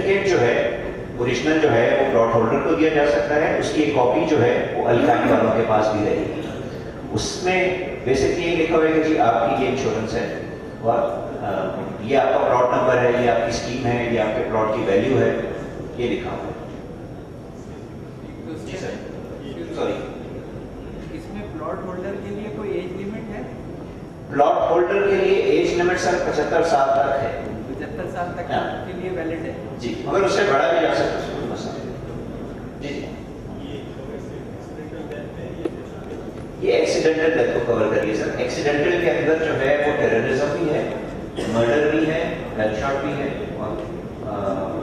Certificate جو ہے original جو ہے وہ پلاٹ ہولڈر کو دیا جا سکتا ہے، اس کی ایک کاپی جو ہے وہ الکائن والوں کے پاس بھی رہے گی. اس میں بیسکلی یہ لکھا ہوا ہے کہ جی آپ کی یہ انشورنس ہے اور یہ آپ کا پلاٹ نمبر ہے، یہ آپ کی اسکیم ہے، یہ آپ کے پلاٹ کی ویلیو ہے، یہ لکھا ہوا ہے. جی سر سوری، اس میں پلاٹ ہولڈر کے لیے کوئی ایج لمٹ ہے؟ پلاٹ ہولڈر کے لیے ایج لمٹ سر 75 سال تک ہے. 75 سال تک کے لیے ویلڈ ہے جی، مگر اس سے بڑا بھی جا سکتا ہے، کوئی مسئلہ نہیں. جی جی، یہ ایکسیڈنٹل ڈیتھ کو کور کریے سر. ایکسیڈنٹل کے اندر جو ہے وہ ٹیررزم بھی ہے، مرڈر بھی ہے، گن شاٹ بھی ہے، اور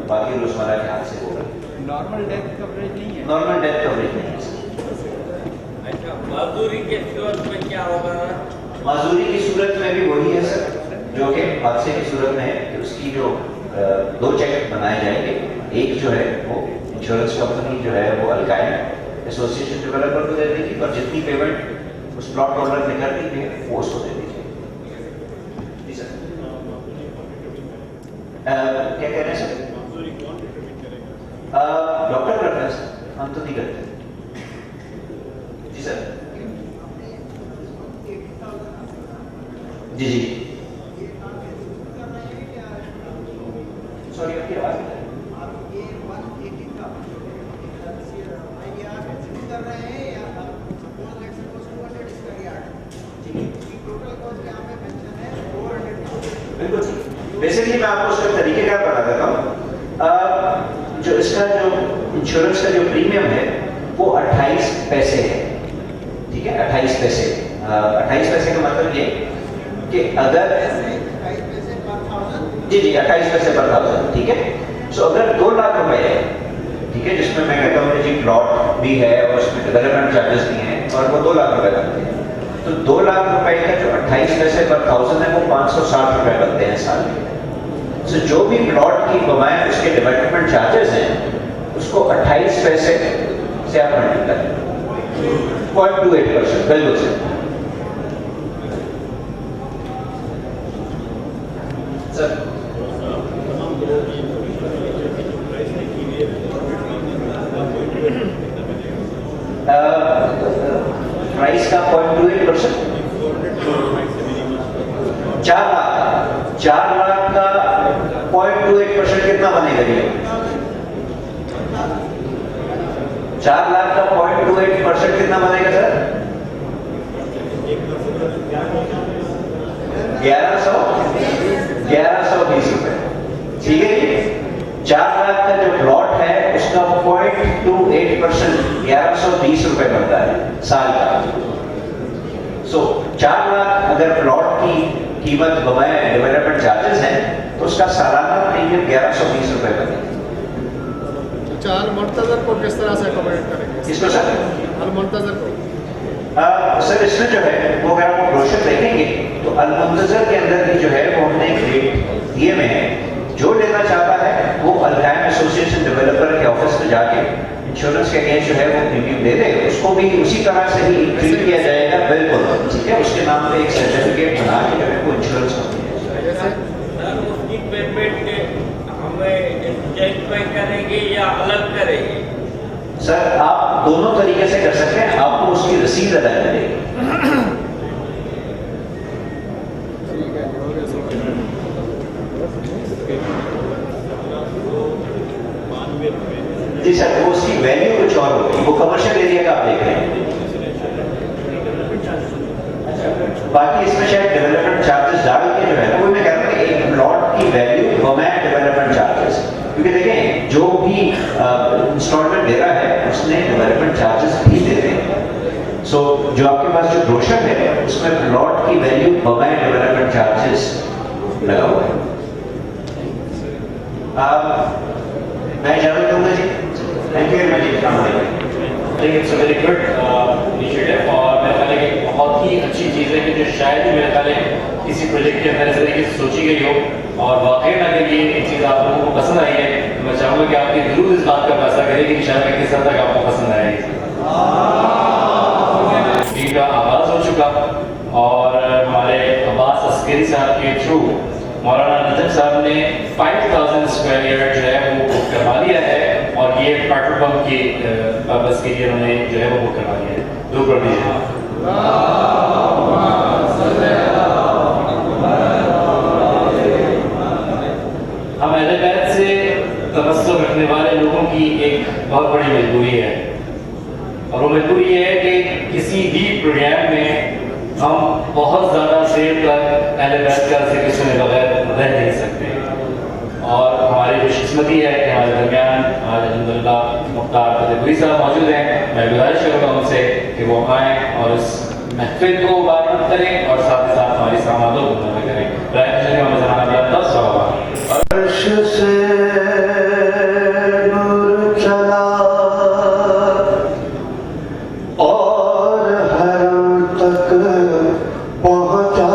باقی روزمرہ کے حادثے ہو رہے ہیں. نارمل ڈیتھ کوریج نہیں ہے؟ نارمل ڈیتھ کوریج نہیں ہے سر. اچھا، معذوری کے صورت میں کیا ہوگا؟ معذوری کی صورت میں بھی وہی ہے سر جو کہ حادثے کی صورت میں ہے کہ اس کی جو 2 چیک بنائے جائیں گے. ایک جو ہے وہ انشورنس کمپنی جو ہے وہ الکائن ایسوسیشن ڈیولپر کو دے دے گی، اور جتنی پیمنٹ اس پلاٹ ہولڈر نے کر دی ہے وہ اس کو دے دیجیے. جی سر، کیا کہہ رہے ہیں سر؟ ڈاکٹر کرتے ہیں سر، ہم تو نہیں کرتے. جی سر. جی جی، سوری آپ کی آواز نہیں. بالکل، بیسکلی میں آپ کو اس کا طریقہ کار بتا دیتا ہوں. جو اس کا جو انشورنس کا جو پریمیم ہے وہ 28 پیسے ہے. ٹھیک ہے، 28 پیسے. 28 پیسے کا مطلب یہ کہ اگر جی جی 28 پیسے پر 1000. ٹھیک ہے. سو اگر 2 لاکھ روپے ہے، ٹھیک ہے، جس میں میں کہتا ہوں کہ جی پلاٹ بھی ہے اور اس میں ڈیولپمنٹ چارجز بھی ہیں اور وہ 2 لاکھ روپے بنتے ہیں، تو 2 لاکھ روپے کا جو 28 پیسے پر 1000 ہے وہ 560 روپے بنتے ہیں سال میں. سو جو بھی پلاٹ کی بمائیں اس کے ڈیولپمنٹ چارجز ہیں اس کو 28 پیسے سے آپ ملٹیپلائی کریں. 0.28%. بالکل سر. سر پرائز کا 0.28%. 4 لاکھ کا 0.28% کتنا بنے گا؟ 4 لاکھ کا 0.28% کتنا بنے گا سر؟ 1120 روپے. ٹھیک ہے. 4 لاکھ کا جو پلاٹ ہے اس کا 0.28% 1120 روپے بنتا ہے سال کا. سو 4 لاکھ اگر پلاٹ کی قیمت بمائے ڈیولپمنٹ چارجز ہیں تو اس کا سالانہ پریمیم 1120 روپے بنے گا. المنتظر کو کس طرح سے اکوموڈیٹ کریں گے؟ اس کو سر المنتظر کو سر اس میں جو ہے وہ اگر آپ کو بروشر دیکھیں گے تو المنتظر کے اندر بھی جو ہے وہ ہم نے ایک ریٹ دیے ہوئے ہیں. جو لینا چاہتا ہے وہ الکائن ایسوسیشن ڈیولپر کے آفس میں جا کے انشورنس کے اگینسٹ جو ہے وہ پریمیم دے دے. اس کو بھی اسی طرح سے ہی ٹریٹ کیا جائے گا. بالکل ٹھیک ہے. اس کے نام پہ ایک سرٹیفکیٹ بنا کے جو ہے وہ انشورنس کمپنی اس کی پیمنٹ ہمیں چیک پہ کریں گے یا الگ کریں گے؟ سر آپ دونوں طریقے سے کر سکتے ہیں. آپ کو اس کی رسید ادا کرے گی. جی سر، وہ اس کی ویلیو کچھ اور ہوگی. وہ کمرشل ایریا کا آپ دیکھ رہے ہیں. باقی اس میں شاید ڈیولپمنٹ چارجز ڈال کے جو ہے نا، وہ میں کہتا ہوں کہ ایک پلاٹ کی ویلیو بمائے ڈیولپمنٹ چارجز. کیونکہ دیکھیں جو بھی انسٹالمنٹ دے رہا ہے اس نے ڈیولپمنٹ چارجز بھی دیتے ہیں. سو جو آپ کے پاس جو بروشر ہے اس میں پلاٹ کی ویلیو بمائے ڈیولپمنٹ چارجز لگا ہوا ہے. میں اجازت دوں گا جی. Thank you very much. السلام علیکم. It's a very good initiative اور میرے خیال ہے کہ بہت ہی اچھی چیز ہے کہ جو شاید ہی میرے خیال ہے کسی پروجیکٹ کے اندر اس طریقے سے سوچی گئی ہو. اور واقعی اگر یہ ایک چیز آپ لوگوں کو پسند آئی ہے تو میں چاہوں گا کہ آپ کی ضرور اس بات کا فیصلہ کریں کہ شاید میں کس حد تک آپ کو پسند آئے گی. کا آغاز ہو چکا اور ہمارے عباس عسکری صاحب کے تھرو مولانا نجم صاحب نے 5000 اسکوائر یارڈ جو ہے وہ بک کروا لیا ہے اور یہ پیٹرول پمپ کی پرپز کے لیے انہوں نے جو ہے وہ بک کروا لیا ہے. دو کروڑ دیجیے. ہم اہل بیت سے تبسم رکھنے والے لوگوں کی ایک بہت بڑی مجبوری ہے اور وہ مجبوری یہ ہے کہ کسی بھی پروگرام میں ہم بہت زیادہ دیر تک اہل بیت کا ذکر سنے بغیر رہ نہیں سکتے. اور ہماری خوش قسمتی ہے کہ ہمارے درمیان ہمارے الحمدللہ مختار فتح پوری صاحب موجود ہیں. میں گزارش کروں گا ان سے کہ وہ آئیں اور اس محفل کو بارآمد کریں اور ساتھ ہی ساتھ ہماری سامعوں کو مطلب کریں. عرش سے نور چلا اور حرم تک پہنچا,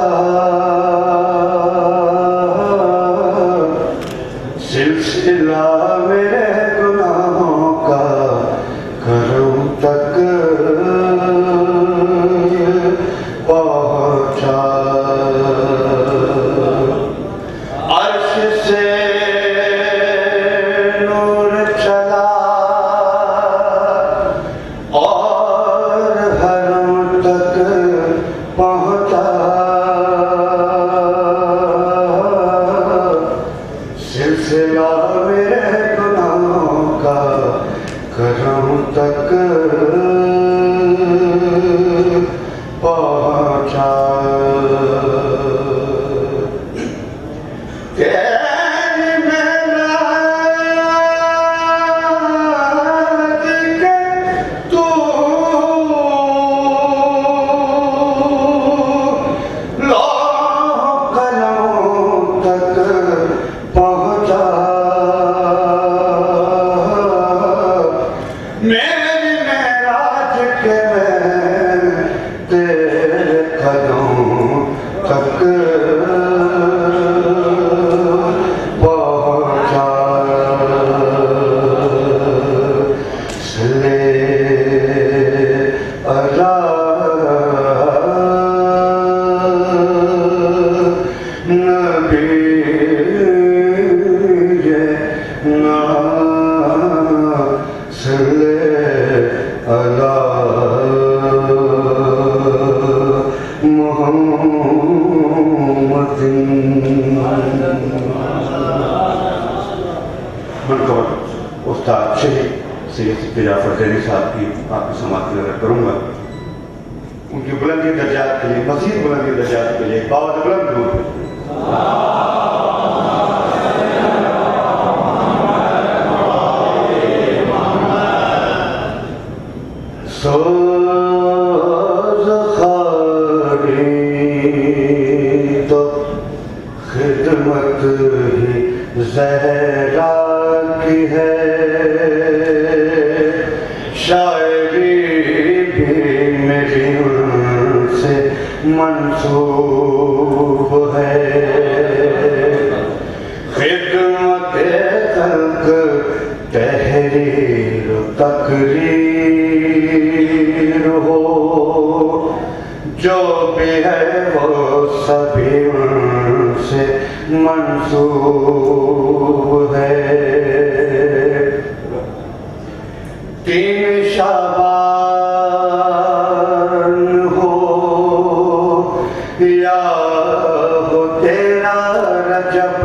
سلسلہ میرے گناہوں کا کرم تک پہنچا. عرش سے نور چلا اور حرم تک پہنچا, سلسلہ میرے گناہوں کا کرم تک پہنچا. استاد شہید سید صفی جعفر زینی صاحب کی آپ کی سماعت میں نظر کروں گا. ان کی بلندی درجات کے لیے, مزید بلندی درجات کے لیے باوجود بلند درود. سوز خاری تو خدمت ہی زہرا کی ہے, شاعری بھی میری ان سے منسوب ہے. خدمت خلق تحریر تقریر ہو, جو بھی ہے وہ سبھی ان سے منسوب ہے. تین شعبان ہو یا ہو تیرا رجب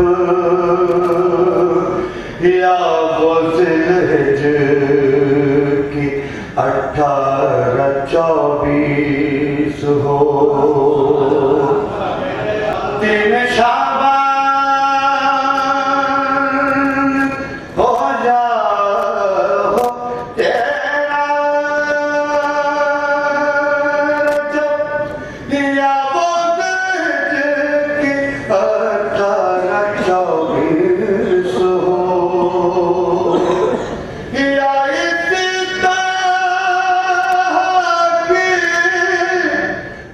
یا وہ ذوالحجہ کی 18-24 ہو. تین شعبان ہو یا ہو تیرا رجب یا وہ ذوالحجہ کی 18-24 ہو, یا اسی طرح کی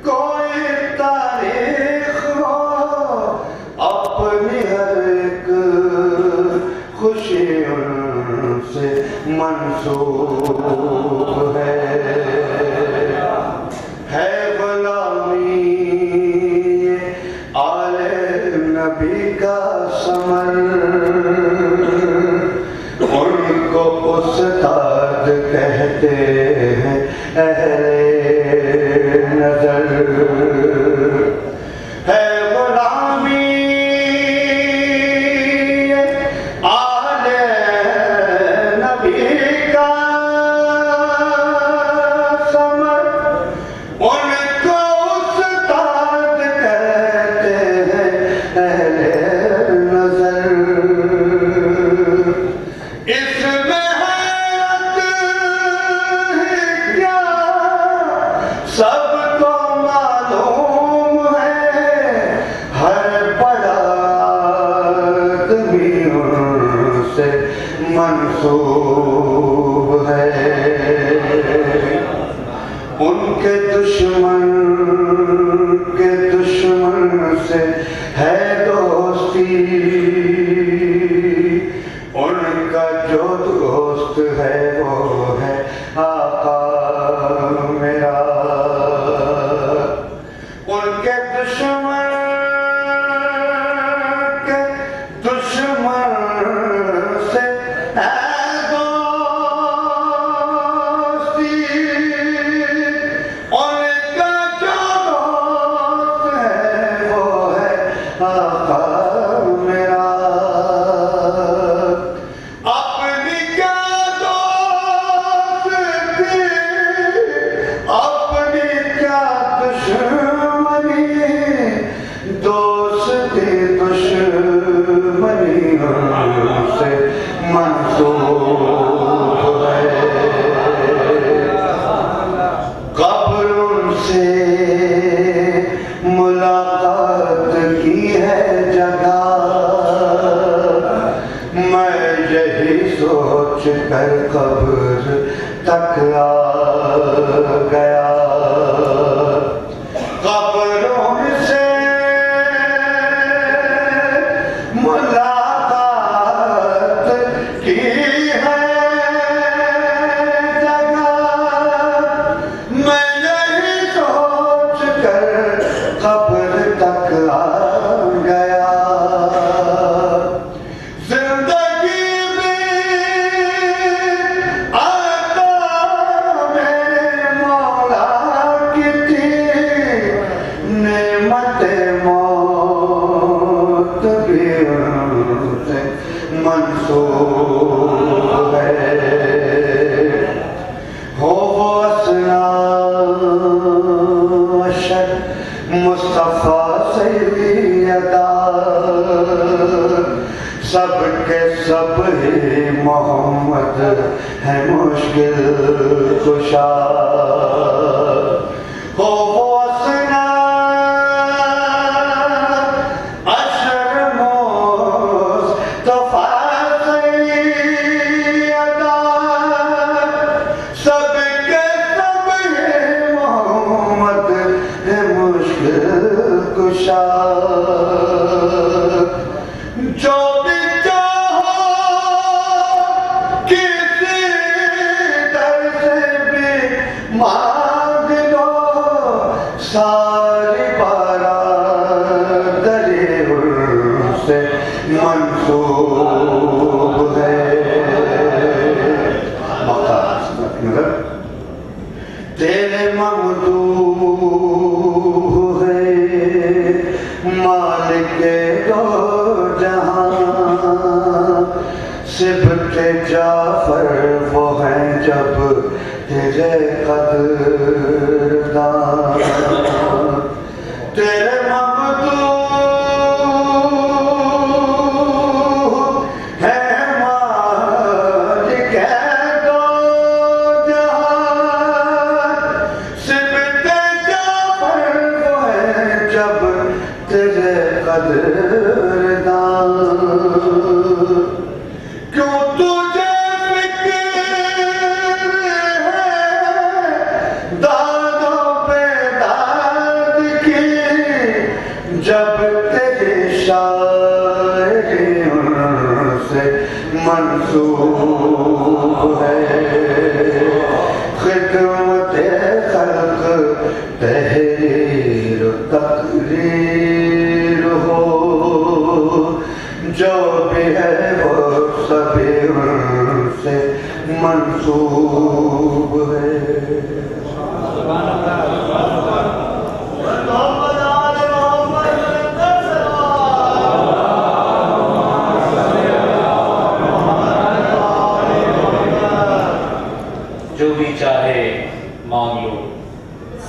کوئی تاریخ ہو نظر ہے غلامی آل نبی کا ثمر ان کو استاد کہتے ہیں اہل نظر اس میں سب کو معلوم ہے ہر بڑا آدمی ان سے منسوب ہے ان کے دشمن سے ہے دوستی ان کا جو دوست ہے وہ ہے آقا میرا ان کے دشمن سے ہے دوستی ان کا جو دوست ہے وہ ہے آقا میرا اپنی کیا دوستی اپنی کیا دشمنی دوستی دشمنی سے منسوب ہے قبر ان سے ملاقات کی ہے جگہ میں یہی سوچ کر قبر تک آ گیا قبروں سے ملاقات کی ہے جگہ میں یہی سوچ کر قبر تک آ گیا زندگی میں آتا میرے مولا کی تھی نعمت موت بھی ان سے منسوب ہے ہو وہ اسنا اشر مصطفیٰ سیدہ سب کے سب ہی محمد ہے مشکل کشا ہو وہ اسنا اشر مصطفیٰ سیدہ سب کے سب ہی محمد ہے مشکل کشا جو بھی چاہو کسی در سے بھی مانگ لو ساری برادری ان سے منسوب ہے تیرے ممدوح ہے مالک دو جہاں صبت جعفر وہ ہیں جب تیرے قدردان تیرے ممدوح ہے مالک دو جہاں صبت جعفر وہ ہیں جب تیرے قدردان کیوں تجھے فکر ہے داد و بیداد کی جب تیری شاعری ان سے منسوب ہے خدمت خلق تحریر و تقریر ہو جو بھی ہے وہ سبھی ان سے منسوب ہے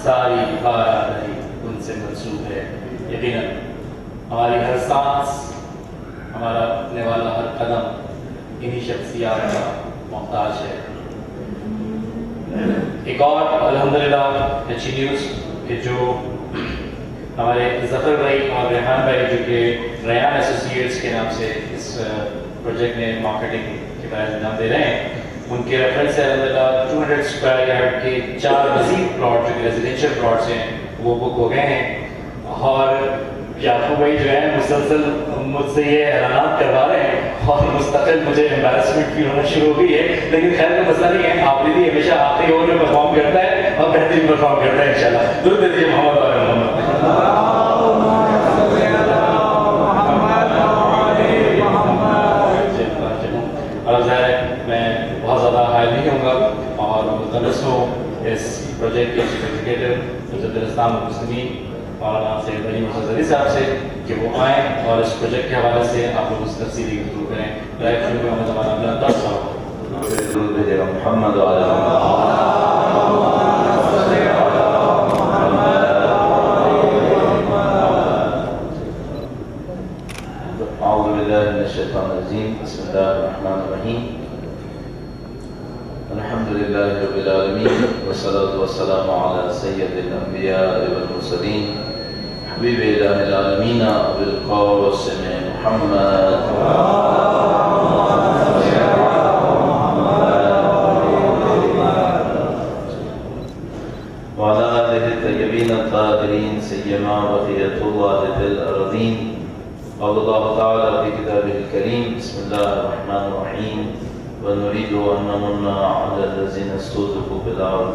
ساری کارآمدی ان سے منسوب ہے. یقیناً ہماری ہر سانس، ہمارا اپنے والا ہر قدم انہی شخصیات کا محتاج ہے. ایک اور الحمدللہ اچھی نیوز کہ جو ہمارے ظفر بھائی اور ریحان بھائی جو کہ ریحان ایسوسیٹس کے نام سے اس پروجیکٹ میں مارکیٹنگ کے بارے میں نام دے رہے ہیں، ان کے ریفرنس سے الحمدللہ 200 اسکوائر یارڈ کے 4 مزید پلاٹ جو کہ ریزیڈینشیل پلاٹس ہیں وہ بک ہو گئے ہیں. اور یعقوب بھائی جو ہے مسلسل مجھ سے یہ اعلانات کروا رہے ہیں اور مستقل مجھے امبیرسمنٹ فیل ہونا شروع ہو گئی ہے، لیکن خیر کا مسئلہ نہیں ہے. آپ نے بھی ہمیشہ آخری اوور میں پرفارم کرتا ہے اور بہترین پرفارم کرتا ہے انشاءاللہ. درود دیجیے محمد اور محمد. اور ظاہر ہے میں بہت زیادہ حائل نہیں ہوں گا اور متنس ہوں اس پروجیکٹ کے چیف ایگزیکٹو حضرت الاسلام المسلمین مولانا سید علی مرتضی صاحب سے کہ وہ آئیں اور اس پروجیکٹ کے حوالے سے آپ لوگ اس تفصیلی گفتگو کریں. لائف شروع میں ہمارا اپنا 10 سال محمد وعلی اعوذ باللہ من الشیطان الرجیم. بسم اللہ الرحمن الرحیم. الحمد للہ رب العالمین والصلاة والسلام علی سید الانبیاء والمرسلین حبیب الہ العالمین ابو القاسم محمد وعلى آله الطيبين الطاهرين سيما بقية الله في الأرضين. قال الله تعالى في كتابه الكريم بسم الله الرحمن الرحيم ونريد أن نمن على الذين استضعفوا في الأرض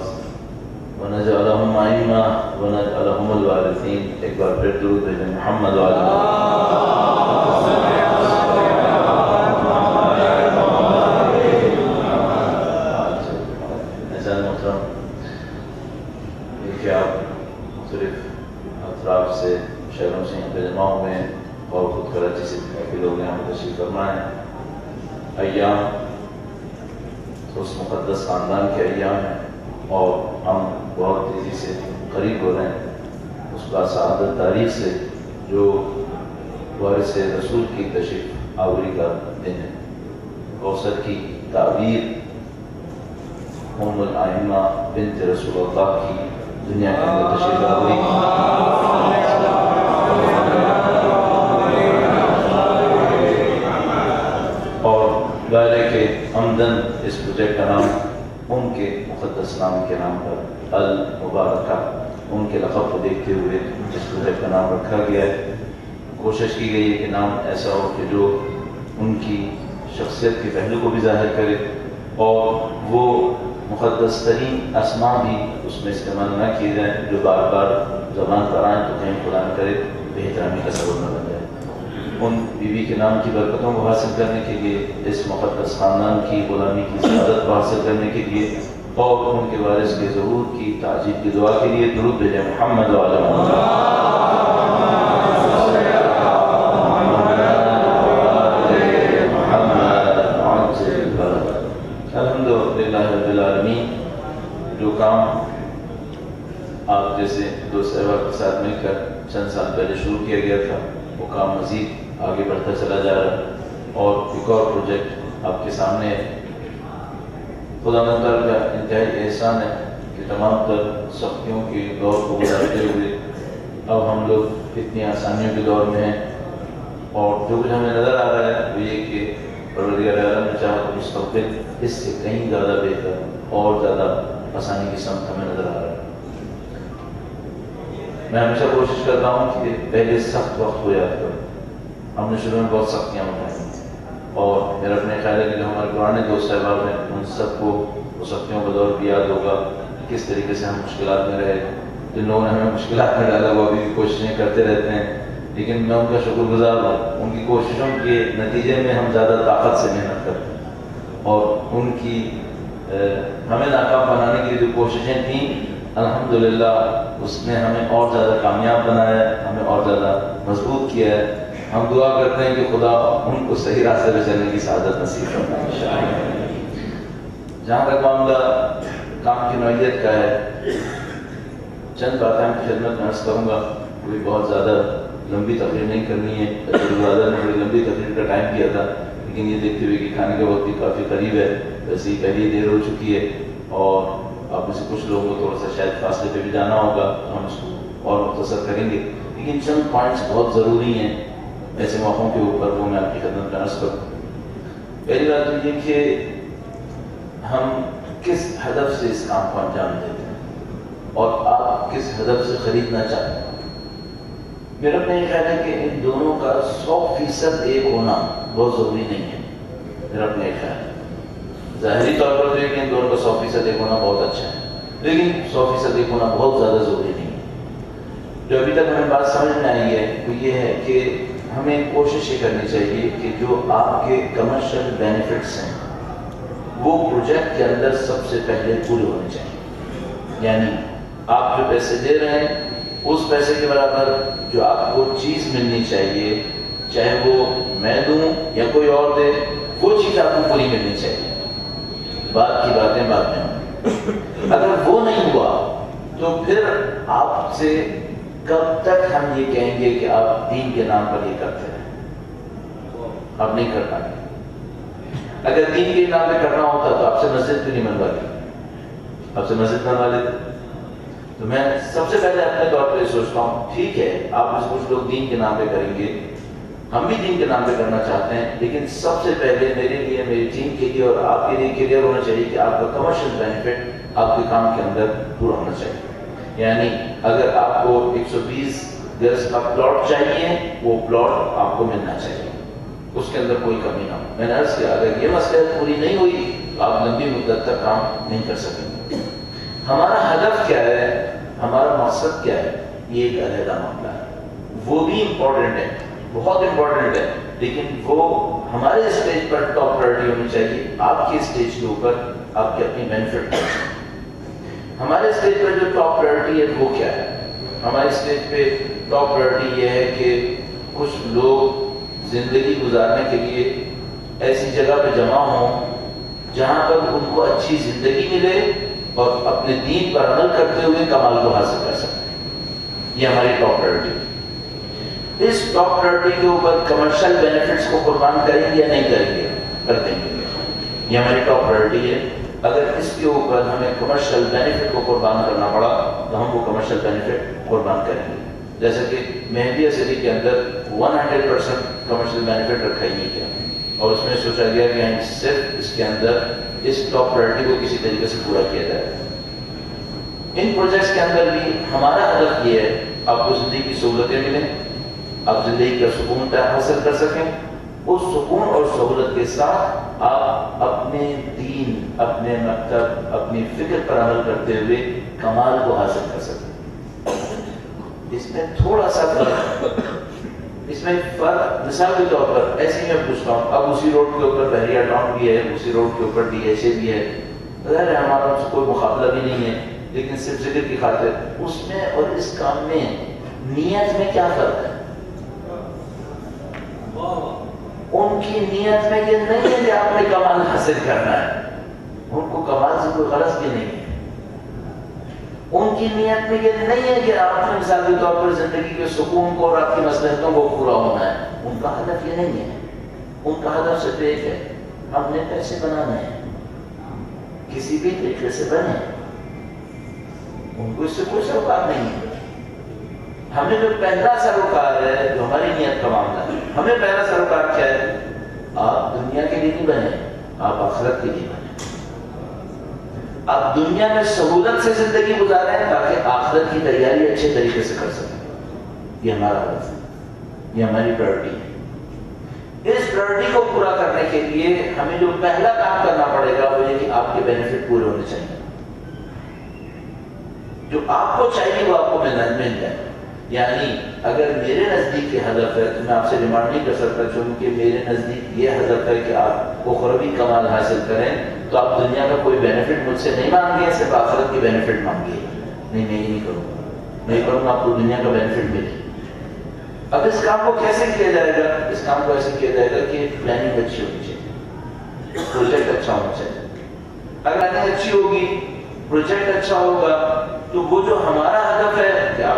ونجعلهم أئمة ونجعلهم الوارثين. ایک بار پھر درود بھیجیں محمد وعلى کہ آپ مختلف اطراف سے شہروں سے یہاں پہ جمع ہوئے ہیں اور خود کراچی سے کافی لوگ یہاں پہ تشریف فرما ہیں. ایام اس مقدس خاندان کے ایام ہیں اور ہم بہت تیزی سے قریب ہو رہے ہیں اس کا سعادت تاریخ سے جو وارث رسول کی تشریف آوری کا دن ہے. کوثر کی تعبیر ام الائمہ بنت رسول اللہ کی دنیا کے اندر تشریف آوری اور دائرے کے عمدن اس پروجیکٹ کا نام ان کے مقدس نام کے نام پر المبارکہ ان کے لقب کو دیکھتے ہوئے اس پروجیکٹ کا نام رکھا گیا ہے. کوشش کی گئی ہے کہ نام ایسا ہو کہ جو ان کی شخصیت کے پہلو کو بھی ظاہر کرے اور وہ مقدس ترین اسماء بھی اس میں استعمال نہ کیے جائیں جو بار بار زبان پر آئیں تو کہیں خدا نہ کرے بہترامی کا سبب نہ بن جائے. ان بیوی کے نام کی برکتوں کو حاصل کرنے کے لیے، اس مقدس خاندان کی غلامی کی سعادت کو حاصل کرنے کے لیے اور ان کے وارث کے ظہور کی تعجیل کی دعا کے لیے درود بھیجیں محمد وعلی محمد. الحمدللہ رب العالمین. جو کام آپ جیسے دو صحابہ کے ساتھ مل کر چند سال پہلے شروع کیا گیا تھا وہ کام مزید آگے بڑھتا چلا جا رہا ہے اور ایک اور پروجیکٹ آپ کے سامنے ہے. خدا تعالیٰ کا انتہائی احسان ہے کہ تمام تر سختیوں کے دور کو گزارتے ہوئے اب ہم لوگ اتنی آسانیوں کے دور میں ہیں اور جو کچھ ہمیں نظر آ رہا ہے وہ یہ کہ پروردگار عالم نے چاہا تو مستقبل اس سے کہیں زیادہ بہتر اور زیادہ آسانی کی سمت ہمیں نظر آ رہا ہے. میں ہمیشہ کوشش کرتا ہوں کہ پہلے سخت وقت کو یاد کروں. ہم نے شروع میں بہت سختیاں اٹھائیں اور میرا اپنے خیال ہے کہ جو ہمارے پرانے دوست صاحباب ہیں ان سب کو وہ سختیوں کا دور بھی یاد ہوگا کس طریقے سے ہم مشکلات میں رہے. جن لوگوں نے ہمیں مشکلات میں ڈالا وہ ابھی بھی کوششیں کرتے رہتے ہیں لیکن میں ان کا شکر گزار ہوں. ان کی کوششوں کے نتیجے میں ہم زیادہ طاقت سے محنت کرتے ہیں اور ان کی ہمیں ناکام بنانے کی جو کوششیں تھیں الحمدللہ اس نے ہمیں اور زیادہ کامیاب بنایا ہے، ہمیں اور زیادہ مضبوط کیا ہے. ہم دعا کرتے ہیں کہ خدا ان کو صحیح راستے پہ چلنے کی سعادت نصیب فرمائے انشاءاللہ. جہاں تک معاملہ کام کی نوعیت کا ہے چند باتیں آپ کی خدمت میں عرض کروں گا. کوئی بہت زیادہ لمبی تقریر نہیں کرنی ہے. گلزادہ نے بڑی لمبی تقریر کا ٹائم کیا تھا، لیکن یہ دیکھتے ہوئے کہ کھانے کا وقت بھی کافی قریب ہے، ویسے ہی پہلے دیر ہو چکی ہے اور آپ میں سے کچھ لوگوں کو تھوڑا سا شاید فاصلے پہ بھی جانا ہوگا، ہم اس کو اور مختصر کریں گے. لیکن چند پوائنٹس بہت ضروری ہیں ایسے موقعوں کے اوپر، وہ میں آپ کی خدمت میں عرض کروں. پہلی بات تو یہ کہ ہم کس ہدف سے اس کام کو انجام دیتے ہیں اور آپ کس ہدف سے خریدنا چاہتے ہیں. میرا اپنا یہ خیال ہے کہ ان دونوں کا 100% ایک ہونا بہت ضروری نہیں ہے. میرا اپنا یہ خیال ہے ظاہری طور پر تو یہ کہ ان دونوں کا 100% ایک ہونا بہت اچھا ہے، لیکن 100% ایک ہونا بہت زیادہ ضروری نہیں ہے. جو ابھی تک ہمیں بات سمجھ میں آئی ہے وہ یہ ہے کہ ہمیں کوشش یہ کرنی چاہیے کہ جو آپ کے کمرشل بینیفٹس ہیں وہ پروجیکٹ کے اندر سب سے پہلے پورے ہونے چاہیے. یعنی آپ جو پیسے دے رہے ہیں اس پیسے کے برابر جو آپ کو چیز ملنی چاہیے، چاہے وہ میں دوں یا کوئی اور دے، وہ چیز آپ کو پوری ملنی چاہیے. بات کی باتیں بعد میں ہوں. اگر وہ نہیں ہوا تو پھر آپ سے کب تک ہم یہ کہیں گے کہ آپ دین کے نام پر یہ کرتے ہیں؟ آپ نہیں کر پائیں گے. اگر دین کے نام پہ کرنا ہوتا تو آپ سے مسجد کیوں نہیں بنوا دی؟ آپ سے مسجد بنوا لیتے. تو میں سب سے پہلے اپنے طور پہ سوچتا ہوں ٹھیک ہے آپ میں سے کچھ لوگ دین کے نام پہ کریں گے، ہم بھی دین کے نام پہ کرنا چاہتے ہیں، لیکن سب سے پہلے میرے لیے، میری ٹیم کے لیے اور آپ کے لیے کلیئر ہونا چاہیے کہ آپ کا کمرشل بینیفٹ آپ کے کام کے اندر پورا ہونا چاہیے. یعنی اگر آپ کو 120 گز کا پلاٹ چاہیے وہ پلاٹ آپ کو ملنا چاہیے، اس کے اندر کوئی کمی نہ ہو. میں نے عرض کیا اگر یہ مسئلہ پوری نہیں ہوئی تو آپ لمبی مدت تک کام نہیں کر سکیں گے. ہمارا ہدف کیا ہے، ہمارا مقصد کیا ہے، یہ ایک علیحدہ معاملہ ہے. وہ بھی امپورٹنٹ ہے، بہت امپورٹنٹ ہے، لیکن وہ ہمارے اسٹیج پر ٹاپ پرائرٹی ہونی چاہیے. آپ کی اسٹیج کے اوپر آپ کے اپنی بینیفٹ. ہمارے اسٹیج پر جو ٹاپ پرائرٹی ہے وہ کیا ہے؟ ہمارے اسٹیج پہ ٹاپ پرائرٹی یہ ہے کہ کچھ لوگ زندگی گزارنے کے لیے ایسی جگہ پہ جمع ہوں جہاں پر ان کو اچھی زندگی ملے اور اپنے دین پر عمل کرتے ہوئے کمال کو حاصل کر سکیں. یہ ہماری ٹاپ پرائرٹی ہے. اس ٹاپ پرائرٹی کے اوپر کمرشل بینیفٹس کو قربان کریں گے یا نہیں کریں گے؟ کر دیں گے. یہ ہماری ٹاپ پرائرٹی ہے. اگر اس کے اوپر ہمیں کمرشل بینیفٹ کو قربان کرنا پڑا تو ہم وہ کمرشل بینیفٹ قربان کریں گے. جیسے کہ مہدیہ سٹی کے اندر 100% کمرشل بینیفٹ رکھا ہی نہیں گیا اور اس میں سوچا گیا کہ ہم صرف اس کے اندر اس ٹاپ پرائرٹی کو کسی طریقے سے پورا کیا جائے. ان پروجیکٹس کے اندر بھی ہمارا ہدف یہ ہے آپ کو زندگی کی سہولتیں ملیں، آپ زندگی کا سکون حاصل کر سکیں. اس سکون اور سہولت کے ساتھ آپ اپنے دین، اپنے مکتب، اپنی فکر پر عمل کرتے ہوئے کمال کو حاصل کر سکیں. اس میں تھوڑا سا فرق، اس میں فرق مثال کے طور پر ایسے ہی میں پوچھتا ہوں اب اسی روڈ کے اوپر بحریہ ٹاؤن بھی ہے، اسی روڈ کے اوپر DHA بھی ہے، ظاہر ہے ہمارا ان سے کوئی مقابلہ بھی نہیں ہے، لیکن صرف ذکر کی خاطر اس میں اور اس کام میں نیت میں کیا فرق ہے؟ ان کی نیت میں یہ نہیں ہے کہ آپ نے کمال حاصل کرنا ہے، ان کو کمال سے کوئی غرض بھی نہیں ہے. ان کی نیت میں یہ نہیں ہے کہ آپ نے مثال کے طور پر زندگی کے سکون کو اور آپ کی مصلحتوں کو پورا ہونا ہے. ان کا ہدف یہ نہیں ہے. ان کا ہدف صرف ایک ہے، ہم نے پیسے بنانے ہیں، کسی بھی طریقے سے بنے. ان کو اس سے کوئی سروکار نہیں ہے. ہمیں جو پہلا سروکار ہے جو ہماری نیت کا معاملہ ہے، ہمیں پہلا سروکار کیا ہے؟ آپ دنیا کے لیے نہیں بنے، آپ آخرت کے لیے بنے. آپ دنیا میں سہولت سے زندگی گزاریں تاکہ آخرت کی تیاری اچھے طریقے سے کر سکیں. یہ ہمارا ہدف ہے، یہ ہماری پرائرٹی ہے. اس پرائرٹی کو پورا کرنے کے لیے ہمیں جو پہلا کام کرنا پڑے گا وہ یہ کہ آپ کے بینیفٹ پورے ہونے چاہیے. جو آپ کو چاہیے وہ آپ کو مل جائے. یعنی اگر میرے نزدیک یہ ہدف ہے تو میں آپ سے ڈیمانڈ نہیں کر سکتا چونکہ میرے نزدیک یہ ہدف ہے کہ آپ اخروی کمال حاصل کریں تو آپ دنیا کا کوئی بینیفٹ مجھ سے نہیں مانگے، صرف آخرت کی بینیفٹ مانگیے. نہیں، میں یہ نہیں کروں گا. میں کروں گا آپ کو دنیا کا بینیفٹ ملے. اب اس کام کو کیسے کیا جائے گا؟ اس کام کو ایسے کیا جائے گا کہ پلاننگ اچھی ہونی چاہیے، پروجیکٹ اچھا ہونا چاہیے. اگر پلاننگ اچھی ہوگی، پروجیکٹ اچھا ہوگا تو وہ جو ہمارا ہدف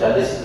40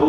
2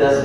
10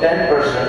10%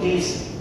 30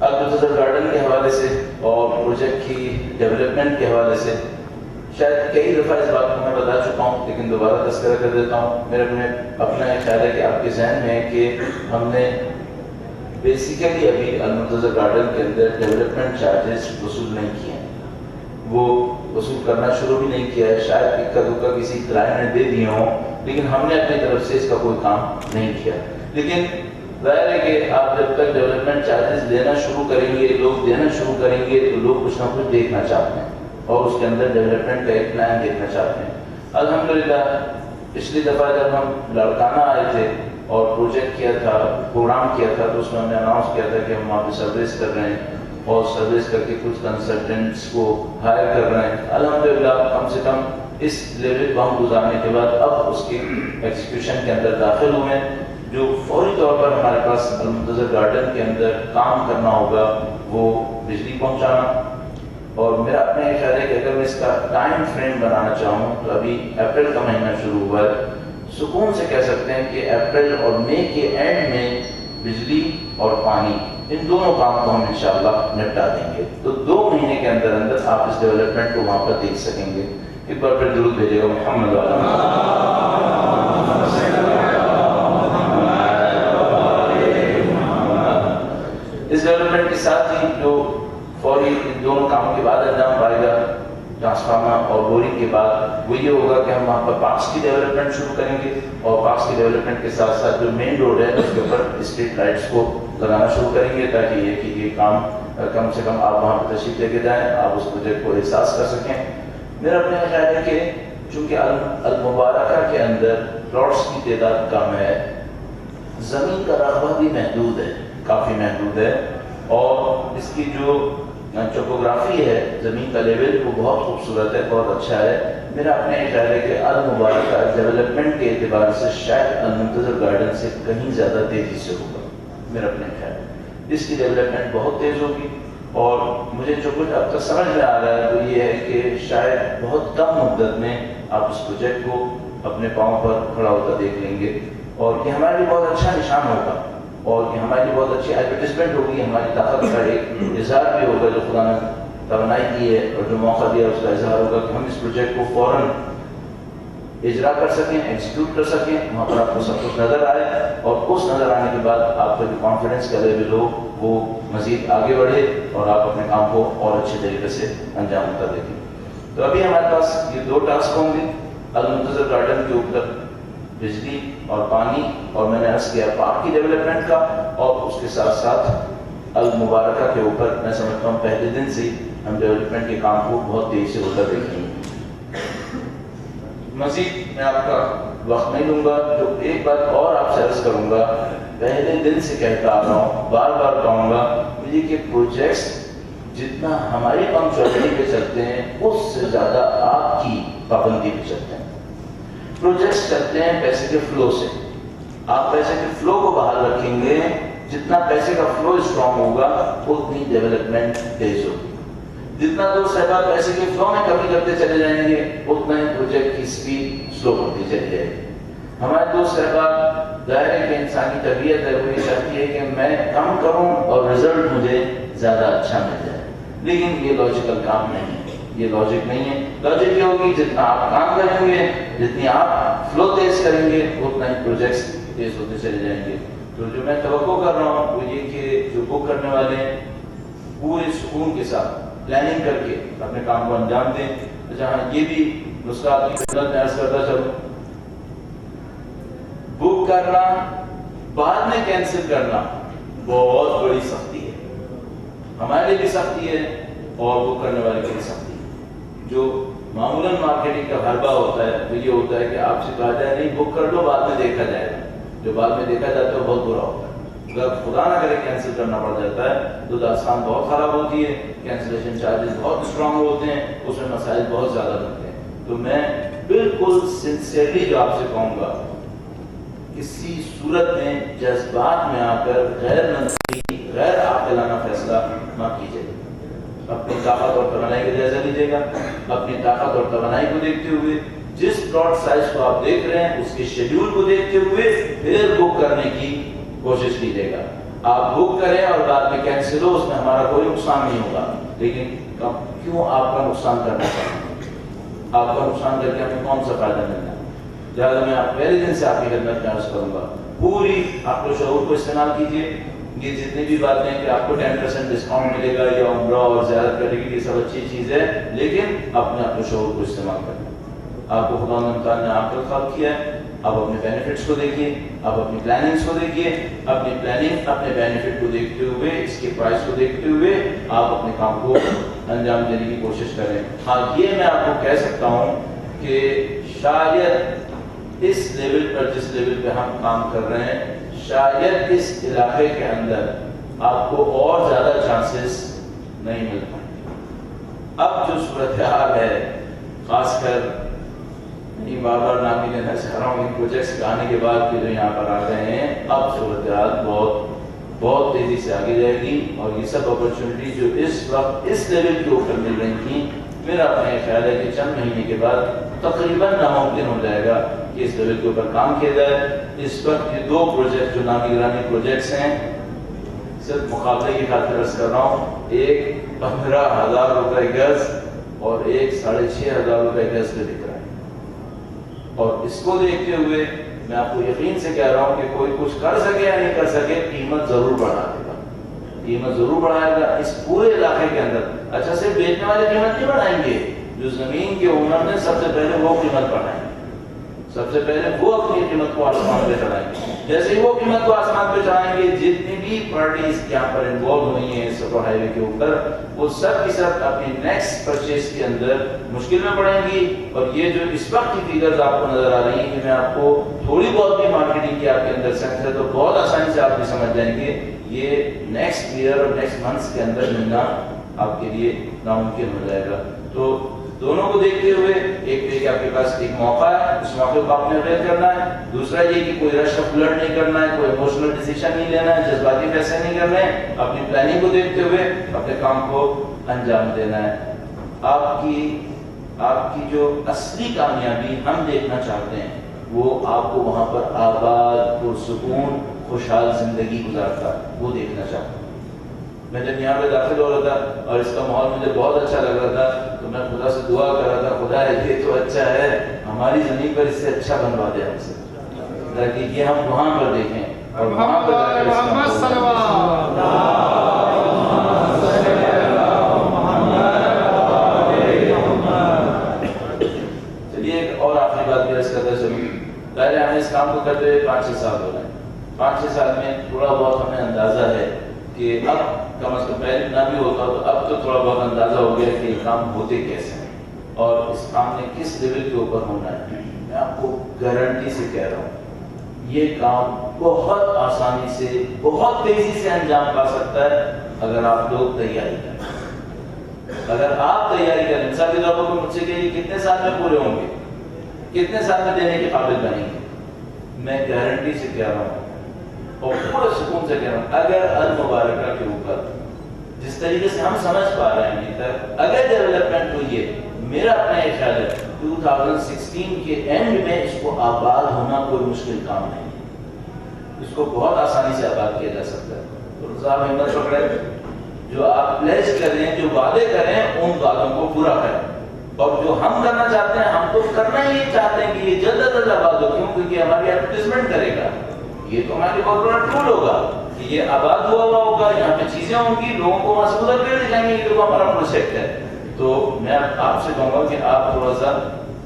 المنتظر گارڈن کے حوالے سے اور پروجیکٹ کی ڈیولپمنٹ کے حوالے سے شاید کئی دفعہ اس بات کو میں بتا چکا ہوں، لیکن دوبارہ تذکرہ کر دیتا ہوں. میرے اپنا ایک خیال ہے کہ آپ کے ذہن میں ہے کہ ہم نے بیسیکلی ابھی المنتظر گارڈن کے اندر ڈیولپمنٹ چارجز وصول نہیں کیے ہیں، وہ وصول کرنا شروع بھی نہیں کیا ہے. شاید اکا دکا کسی کلائنٹ نے دے دیے ہوں، لیکن ہم نے اپنی طرف سے اس کا کوئی کام نہیں کیا. لیکن ظاہر ہے کہ آپ جب تک ڈیولپمنٹ چارجز لینا شروع کریں گے، لوگ دینا شروع کریں گے، تو لوگ کچھ نہ کچھ دیکھنا چاہتے ہیں اور اس کے اندر ڈیولپمنٹ کا ایک پلان دیکھنا چاہتے ہیں. الحمدللہ پچھلی دفعہ جب ہم لاڑکانہ آئے تھے اور پروجیکٹ کیا تھا، پروگرام کیا تھا، تو اس میں ہم نے اناؤنس کیا تھا کہ ہم وہاں پہ سروس کر رہے ہیں اور سروس کر کے کچھ کنسلٹنٹس کو ہائر کر رہے ہیں. الحمدللہ کم سے کم اس لیول کو ہم گزارنے کے بعد اب اس کی ایکسیکیوشن کے اندر داخل ہوئے ہیں. جو فوری طور پر ہمارے پاس المنتظر گارڈن کے اندر کام کرنا ہوگا وہ بجلی پہنچانا. اور میرا اپنا یہ خیال ہے کہ اگر میں اس کا ٹائم فریم بنانا چاہوں تو ابھی اپریل کا مہینہ شروع ہوا ہے، سکون سے کہہ سکتے ہیں کہ اپریل اور مئی کے اینڈ میں بجلی اور پانی ان دونوں کام کو ہم انشاءاللہ نپٹا دیں گے. تو 2 مہینے کے اندر اندر آپ اس ڈیولپمنٹ کو وہاں پر دیکھ سکیں گے. ایک بار پھر درود بھیجے گا محمد والا. اس ڈیولپمنٹ کے ساتھ ہی جو فوری ان دونوں کاموں کے بعد انجام پائے گا، ٹرانسفارمر اور بورنگ کے بعد، وہ یہ ہوگا کہ ہم وہاں پر پارکس کی ڈیولپمنٹ شروع کریں گے اور پارکس کی ڈیولپمنٹ کے ساتھ ساتھ جو مین روڈ ہے اس کے اوپر اسٹریٹ لائٹس کو لگانا شروع کریں گے تاکہ یہ کہ یہ کام کم سے کم آپ وہاں پہ تشریف لے کے جائیں، آپ اس پروجیکٹ کو احساس کر سکیں. میرا اپنا خیال ہے کہ چونکہ المبارکہ کے اندر پلاٹس کی تعداد کم ہے، زمین کا رقبہ بھی محدود ہے، کافی محدود ہے، اور اس کی جو ٹوپوگرافی ہے، زمین کا لیول وہ بہت خوبصورت ہے، بہت اچھا ہے. میرا اپنا یہ خیال ہے کہ المبارکہ ڈیولپمنٹ کے اعتبار سے شاید المنتظر گارڈن سے کہیں زیادہ تیزی سے ہوگا. میرا اپنا خیال ہے اس کی ڈیولپمنٹ بہت تیز ہوگی. اور مجھے جو کچھ اب تک سمجھ میں آ رہا ہے وہ یہ ہے کہ شاید بہت کم مدت میں آپ اس پروجیکٹ کو اپنے پاؤں پر کھڑا ہوتا دیکھ لیں گے، اور یہ ہمارے لیے بہت اچھا نشان ہوگا اور یہ ہمارے لیے بہت اچھی ایڈورٹیزمنٹ ہوگی. ہماری طاقت کا ایک اظہار بھی ہوگا جو خدا نے توانائی دی ہے اور جو موقع دیا اس کا اظہار ہوگا کہ ہم اس پروجیکٹ کو فوراً اجرا کر سکیں، ایکسیکیوٹ کر سکیں، وہاں پر آپ کو سب کچھ نظر آئے اور اس نظر آنے کے بعد آپ کا جو کانفیڈنس کا لیول ہو وہ مزید آگے بڑھے اور آپ اپنے کام کو اور اچھے طریقے سے انجام ہوتا دیکھیں. تو ابھی ہمارے پاس یہ 2 ٹاسک ہوں گے، المنتظر گارڈن کے اوپر بجلی اور پانی، اور میں نے عرض کیا پارک کی ڈیولپمنٹ کا، اور اس کے ساتھ ساتھ المبارکہ کے اوپر میں سمجھتا ہوں پہلے دن سے ہم ڈیولپمنٹ کے کام کو بہت تیزی سے ہوتا دیکھیں گے. مزید میں آپ کا وقت نہیں لوں گا. جو ایک بات اور آپ سے عرض کروں گا، پہلے دن سے کہتا آ رہا ہوں، بار بار کہوں گا، مجھے کہ پروجیکٹس جتنا ہماری پنکچوالٹی پہ چلتے ہیں اس سے زیادہ آپ کی پابندی پہ چلتے ہیں. پروجیکٹس چلتے ہیں پیسے کے فلو سے. آپ پیسے کے فلو کو بحال رکھیں گے، جتنا پیسے کا فلو اسٹرانگ ہوگا اتنی ڈیولپمنٹ تیز ہوگی. جتنا دوست احباب پیسے کے فلو میں کمی کرتے چلے جائیں گے اتنا ہی پروجیکٹ کی سپیڈ سلو ہوتی چلی جائے گی. ہمارے دوست احباب ظاہر ہے کہ انسانی طبیعت ہے، وہ یہ چاہتی ہے کہ میں کم کروں اور رزلٹ مجھے زیادہ اچھا مل جائے، لیکن یہ لاجیکل کام نہیں ہے، یہ لاجک نہیں ہے. لاجک یہ ہوگی جتنا آپ کام کریں گے، جتنی آپ فلو تیز کریں گے اتنا ہی پروجیکٹس تیز ہوتے چلے جائیں گے. تو جو میں توقع کر رہا ہوں وہ یہ کہ جو بک کرنے والے ہیں پورے سکون کے ساتھ پلاننگ کر کے اپنے کام کو انجام دیں. جہاں یہ بھی نسخہ آپ کی خدمت میں عرض کرتا چلوں، بک کرنا بعد میں کینسل کرنا بہت بڑی سختی ہے، ہمارے لیے بھی سختی ہے اور بک کرنے والے کے لیے سختی ہے. جو معمولاً مارکیٹنگ کا حربہ ہوتا ہے وہ یہ ہوتا ہے کہ آپ سے کہا جائے نہیں بک کر لو بعد میں دیکھا جائے گا. جو بعد میں دیکھا جاتا ہے وہ بہت برا ہوتا ہے. اگر خدا نہ کرے کینسل کرنا پڑ جاتا ہے تو داستان بہت خراب ہوتی ہے، کینسلیشن چارجز بہت اسٹرانگ ہوتے ہیں، اس میں مسائل بہت زیادہ بنتے ہیں. تو میں بالکل سنسیئرلی جو آپ سے کہوں گا، کسی صورت میں جذبات میں آ کر غیر منطقی غیر عاقلانہ فیصلہ نہ کیجیے. اپنی طاقت اور توانائی کا جائزہ لیجیے گا. اپنی طاقت اور توانائی کو دیکھتے ہوئے جس پلاٹ سائز کو آپ دیکھ رہے ہیں اس کے شیڈیول کو دیکھتے ہوئے پھر بک کرنے کی کوشش کیجیے گا. آپ بک کریں اور بعد میں کینسل ہو، اس میں ہمارا کوئی نقصان نہیں ہوگا، لیکن کیوں آپ کا نقصان کرنا چاہتے ہیں؟ آپ کا نقصان کر کے ہمیں کون سا فائدہ ملنا ہے؟ لہٰذا میں آپ پہلے دن سے آپ کی خدمت میں عرض کروں گا، پوری آپ کو شعور کو استعمال کیجیے. یہ جتنی بھی باتیں ہیں کہ آپ کو 10% ڈسکاؤنٹ ملے گا یا عمرہ اور زیارت کرنے کی، یہ سب اچھی چیز ہے، لیکن اپنے شعور کو استعمال کریں. آپ کو خدا تعالیٰ نے عقل خلق کیا ہے، آپ اپنے بینیفٹس کو دیکھیے، آپ اپنی پلاننگس کو دیکھیے، اپنی پلاننگ اپنے بینیفٹ کو دیکھتے ہوئے، اس کے پرائس کو دیکھتے ہوئے آپ اپنے کام کو انجام دینے کی کوشش کریں. ہاں یہ میں آپ کو کہہ سکتا ہوں کہ شاید اس لیول پر جس لیول پہ ہم کام کر رہے ہیں، شاید اس علاقے کے اندر آپ کو اور زیادہ چانسز نہیں مل پائیں گے. اب جو صورتحال ہے، خاص کر نہیں بار بار نام بھی لینا چاہ رہا ہوں ان پروجیکٹس کے آنے کے بعد کہ جو یہاں پر آ رہے ہیں، اب صورتحال بہت تیزی سے آگے جائے گی. اور یہ سب اپرچونٹی جو اس وقت اس لیول کے اوپر مل رہی تھیں، میرا اپنا یہ خیال ہے کہ چند مہینے کے بعد تقریباً ناممکن ہو جائے گا کہ اس لیول کے اوپر کام کیا جائے. اس وقت یہ 2 پروجیکٹ جو نامی گرامی پروجیکٹس ہیں، صرف مقابلے کی خاطر عرض کر رہا ہوں، ایک 15,000 روپے گز اور ایک 6,500 روپے گز پہ دکھ رہا ہے. اور اس کو دیکھتے ہوئے میں آپ کو یقین سے کہہ رہا ہوں کہ کوئی کچھ کر سکے یا نہیں کر سکے، قیمت ضرور بڑھا دے گا، قیمت ضرور بڑھائے گا اس پورے علاقے کے اندر. اچھا صرف بیچنے والے قیمت نہیں بڑھائیں گے، جو زمین کے اونر نے سب سے پہلے وہ قیمت بڑھائیں گے، سب سے پہلے وہ اپنی قیمت کو آسمان پہ چڑھائیں گے. جیسے ہی وہ قیمت کو آسمان پہ چڑھائیں گے، جتنی بھی پارٹیز یہاں پر انوالو ہوئی ہیں اس سپر ہائی وے کے اوپر، وہ سب کی سب اپنی نیکسٹ پرچیز کے اندر مشکل میں پڑیں گی. اور یہ جو اس وقت کی فیگرز آپ کو نظر آ رہی ہیں کہ میں آپ کو تھوڑی بہت بھی مارکیٹنگ کی آپ کے اندر سینس ہے تو بہت آسانی سے آپ بھی سمجھ جائیں گے، یہ نیکسٹ ایئر اور نیکسٹ منتھس کے اندر ملنا آپ کے لیے ناممکن ہو جائے گا. تو دونوں کو دیکھتے ہوئے ایک آپ کے پاس ایک موقع ہے، اس موقع کو آپ نے اویل کرنا ہے. دوسرا یہ کہ کوئی رش آف بلڈ نہیں کرنا ہے، کوئی ایموشنل ڈیسیژن نہیں لینا ہے، جذباتی فیصلے نہیں کرنے ہیں، اپنی پلاننگ کو دیکھتے ہوئے اپنے کام کو انجام دینا ہے. آپ کی جو اصلی کامیابی ہم دیکھنا چاہتے ہیں وہ آپ کو وہاں پر آباد، پرسکون، خوشحال زندگی گزارتا وہ دیکھنا چاہتا ہوں. میں جب یہاں پہ داخل ہو رہا تھا اور اس کا ماحول مجھے بہت اچھا لگ رہا تھا تو میں خدا سے دعا کر رہا تھا، خدا یہ تو اچھا ہے، ہماری زمین پر اس سے اچھا بنوا دے ہم سے، تاکہ یہ ہم وہاں پر دیکھیں اور وہاں پر چلیے ایک اور آخری بات بھی عرض کرتے چلوں. پہلے ہمیں اس کام کو کرتے ہوئے 5-6 سال ہو رہے ہیں. 5-6 سال میں تھوڑا بہت ہمیں اندازہ ہے کہ اب کم از کم پہلے نہ بھی ہوتا تو اب تو تھوڑا بہت اندازہ ہو گیا کہ یہ کام ہوتے کیسے ہیں اور اس کام نے کس لیول کے اوپر ہونا ہے. میں آپ کو گارنٹی سے کہہ رہا ہوں یہ کام بہت آسانی سے، بہت تیزی سے انجام پا سکتا ہے اگر آپ لوگ تیاری کریں. اگر آپ تیاری کریں، مثال کے طور پر مجھ سے کہ یہ کتنے سال میں پورے ہوں گے، کتنے سال میں دینے کے قابل بنیں گے، میں گارنٹی سے کہہ رہا ہوں اور پورے سکون سے کہہ رہا ہوں اگر المبارکہ کے اوپر جس طریقے سے ہم سمجھ پا رہے ہیں ابھی تک اگر ڈیولپمنٹ ہوئی ہے، میرا اپنا یہ خیال ہے 2016 کے اینڈ میں اس کو آباد ہونا کوئی مشکل کام نہیں ہے، اس کو بہت آسانی سے آباد کیا جا سکتا ہے. تو صاحب ہمت پکڑے، جو آپ پلیج کریں، جو وعدے کریں ان وعدوں کو پورا کریں. اور جو ہم کرنا چاہتے ہیں ہم تو کرنا ہی چاہتے ہیں کہ یہ جلد از جلد آباد ہو. کیوں؟ کیونکہ ہماری ایڈورٹیزمنٹ کرے گا، یہ تو ہمارے بہت بڑا ٹول ہوگا کہ یہ آباد ہوا ہوگا، یہاں پہ چیزیں ہوں گی، لوگوں کو وہاں سے گزر کر دکھائیں گے، یہ تو ہمارا پروجیکٹ ہے. تو میں آپ سے کہوں گا کہ آپ تھوڑا سا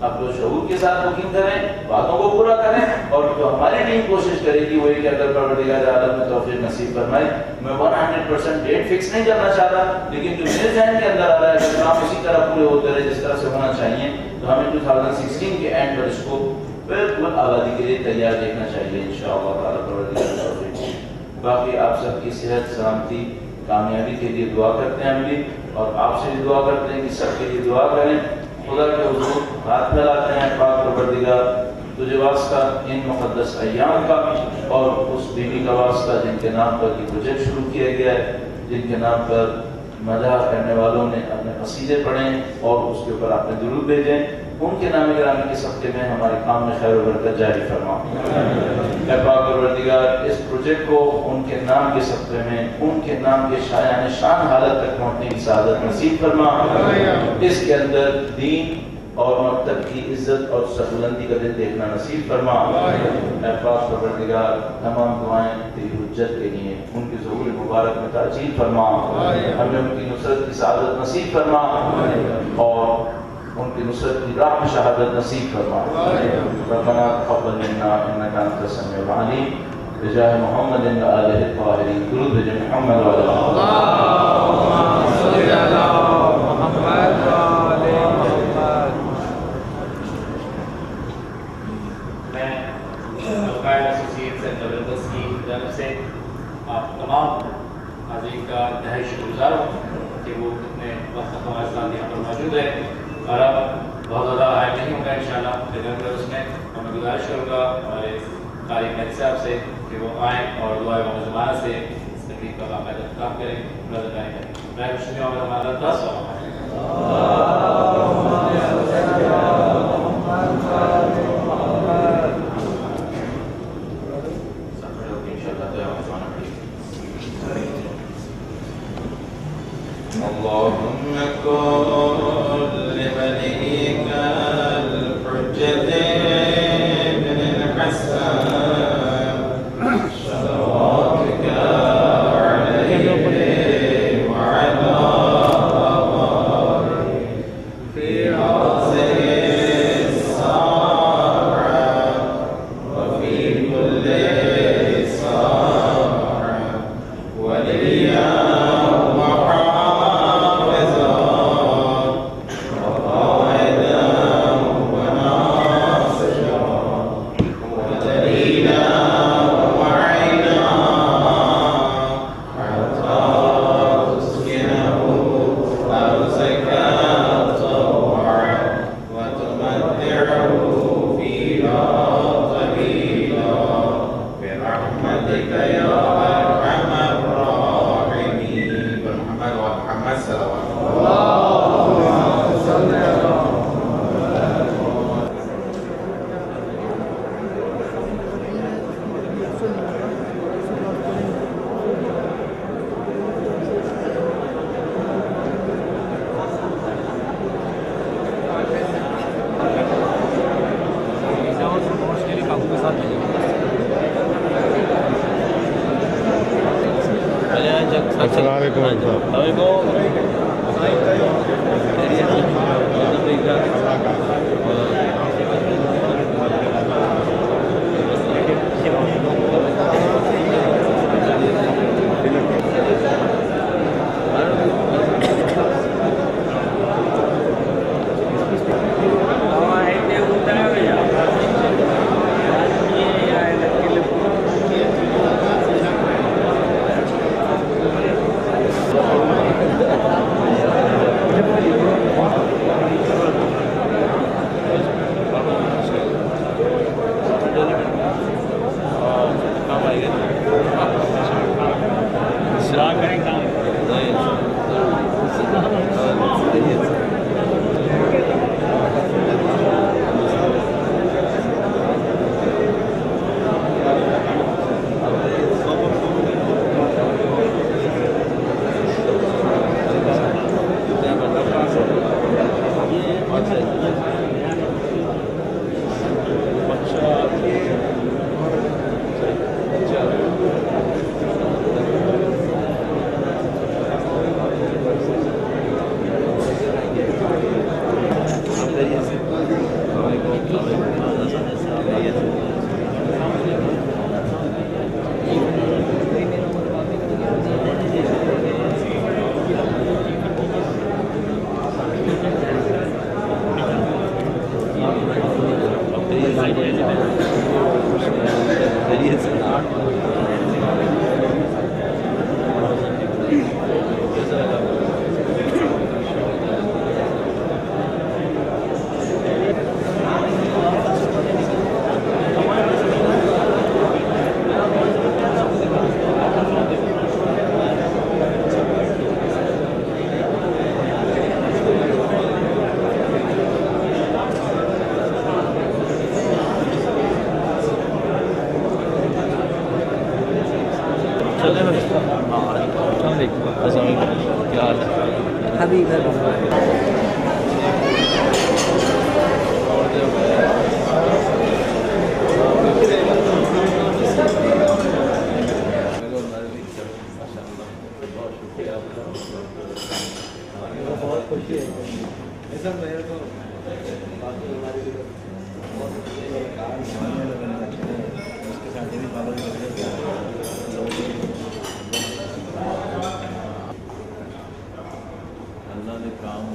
آپ لوگ شعور کے ساتھ بکنگ کریں، وعدوں کو پورا کریں اور جو ہماری ٹیم کوشش کرے گی وہی کہ اگر پروردگار عالم میں توفیق نصیب فرمائے. میں 100% ڈیٹ فکس نہیں کرنا چاہتا، لیکن جو میرے ذہن کے اندر آ رہا ہے کہ کام اسی طرح پورے ہوتے رہے جس طرح سے ہونا چاہیے، تو ہمیں 2016 کے اینڈ پر اس کو بالکل آبادی کے لیے تیار دیکھنا چاہیے انشاءاللہ تعالیٰ پروردگار. باقی آپ سب کی صحت، سلامتی، کامیابی کے لیے دعا کرتے ہیں ہم بھی، اور آپ سے بھی دعا کرتے ہیں کہ سب کے لیے دعا کریں. خدا کے حضور ہاتھ پھیلاتے ہیں، پاک پروردگار تجھے واسطہ ان مقدس ایام کا اور اس بیوی کا واسطہ جن کے نام پر یہ پروجیکٹ شروع کیا گیا ہے، جن کے نام پر مدح کرنے والوں نے اپنے قصیدے پڑھیں اور اس کے اوپر آپ نے درود بھیجیں. ان کے نام گرامی کے صدقے میں ہمارے کام میں خیر و برکت جاری فرما۔ اے پاک پروردگار اس پروجیکٹ کو ان کے نام کے صدقے میں ان کے نام کے شایان شان حالت تک پہنچنے کی سعادت نصیب فرما۔ اس کے اندر دین اور مکتب کی عزت اور سربلندی کا دن دیکھنا نصیب فرما۔ اے پاک پروردگار تمام دعائیں تیری حجت کے لیے، ان کی ظہور مبارک میں تاجیل فرما، ہمیں ان کی نصرت کی سعادت نصیب فرما اور ان کی نصرت کی راہ میں شہادت نصیب فرما۔ ربنا تقبل منا انك انت السميع العليم بجاہ محمد و آلہ الطاہرین، درود بھیجیں محمد و آلہ اللهم صل على محمد وآل محمد۔ میں القائد ایسوسی ایٹ زبردست کی جانب سے آپ تمام حاضرین کا انتہائی شکر گزار ہوں کہ وہ اتنے وقت تک ہمارے ساتھ یہاں پر موجود ہے، اور اب بہت زیادہ آئے نہیں ہوگا انشاءاللہ، لیکن اس میں میں گزارش کروں گا ہمارے قاری مہدی صاحب سے کہ وہ آئیں اور دعائے و زمانہ سے اس تقریب کا باقاعدہ اہتمام کریں، اللہ تعالیٰ کریں۔ میں خوشی ہوں ہمارا اللهم كن لوليك الحجة بن الحسن صلواتك عليه وعلى آله في هذه الساعة وفي كل ساعة وليا السلام علیکم علیکم کیا حال ہے؟ ابھی ادھر بہت خوشی ہے ایسا میرے کو اس کے ساتھ بھی فالو اللہ نے کام